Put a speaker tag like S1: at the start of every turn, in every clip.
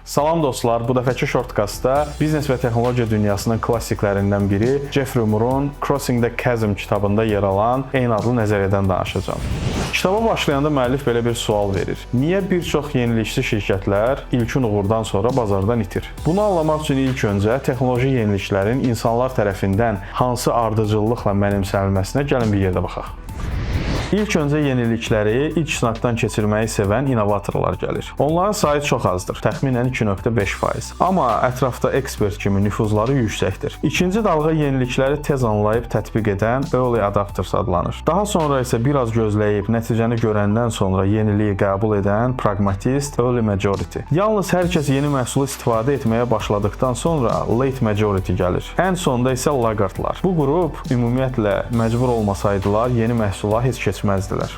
S1: Salam dostlar, bu dəfəki Shortcast-da biznes və texnologiya dünyasının klassiklərindən biri Jeffrey Moore'un Crossing the Chasm kitabında yer alan eyni adlı nəzəriyyədən danışacağam. Kitaba başlayanda müəllif belə bir sual verir. Niyə bir çox yenilikçi şirkətlər ilkin uğurdan sonra bazardan itir? Bunu anlamaq üçün ilk öncə texnoloji yeniliklərin insanlar tərəfindən hansı ardıcıllıqla mənimsənilməsinə gəlin bir yerdə baxaq. İlk öncə yenilikləri ilk sınaqdan keçirməyi sevən innovatorlar gəlir. Onların sayı çox azdır, təxminən 2.5%. Amma ətrafda ekspert kimi nüfuzları yüksəkdir. İkinci dalğa yenilikləri tez anlayıb tətbiq edən early adopters adlanır. Daha sonra isə biraz gözləyib nəticəni görəndən sonra yeniliyi qəbul edən pragmatist early majority. Yalnız hər kəs yeni məhsulu istifadə etməyə başladıkdan sonra late majority gəlir. Ən sonda isə laggardlar. Bu qrup ümumiyyətlə məcbur olmasaydılar yeni məhsula heç keçməzdilər.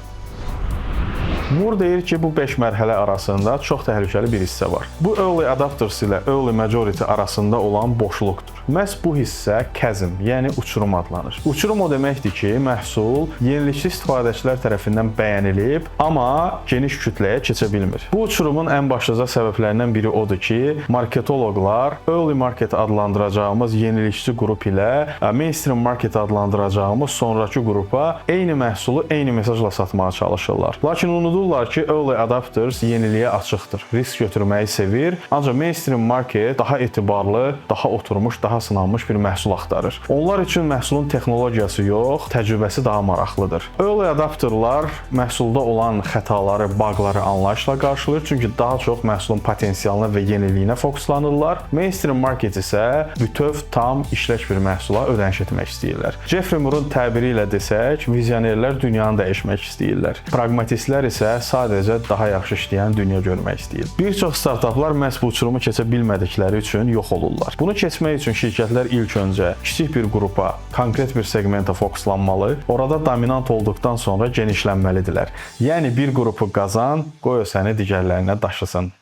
S1: Moore deyir ki, bu 5 mərhələ arasında çox təhlükəli bir hissə var. Bu early adopters ilə early majority arasında olan boşluqdur. Məhz bu hissə chasm, yəni uçurum adlanır. Uçurum o deməkdir ki, məhsul yenilikçi istifadəçilər tərəfindən bəyənilib, amma geniş kütləyə keçə bilmir. Bu uçurumun ən başlıca səbəblərindən biri odur ki, marketoloqlar early market adlandıracağımız yenilikçi qrup ilə mainstream market adlandıracağımız sonrakı qrupa eyni məhsulu eyni mesajla satmağa çalışırlar. Lakin unudurlar ki, early adopters yeniliyə açıqdır, risk götürməyi sevir, ancaq mainstream market daha etibarlı, daha oturmuş, daha sınanmış bir məhsul axtarır. Onlar üçün məhsulun texnologiyası yox, təcrübəsi daha maraqlıdır. Early adopterlar məhsulda olan xətaları, baqları anlayışla qarşılayır, çünki daha çox məhsulun potensialına və yeniliyinə fokuslanırlar. Mainstream market isə bütöv, tam, işlək bir məhsula ödəniş etmək istəyirlər. Jeffrey Moore'un təbiri ilə desək, vizyonerlər dünyanı dəyişmək istəyirlər. Pragmatistlər isə sadəcə daha yaxşı işləyən dünya görmək istəyir. Bir çox startaplar məhz bu uçurumu keçə bilmədikləri üçün yox olurlar. Bunu keçmək üçün şirkətlər ilk öncə kiçik bir qrupa, konkret bir segmentə fokuslanmalı, orada dominant olduqdan sonra genişlənməlidirlər. Yəni bir qrupu qazan, qoy o səni digərlərinə daşısın.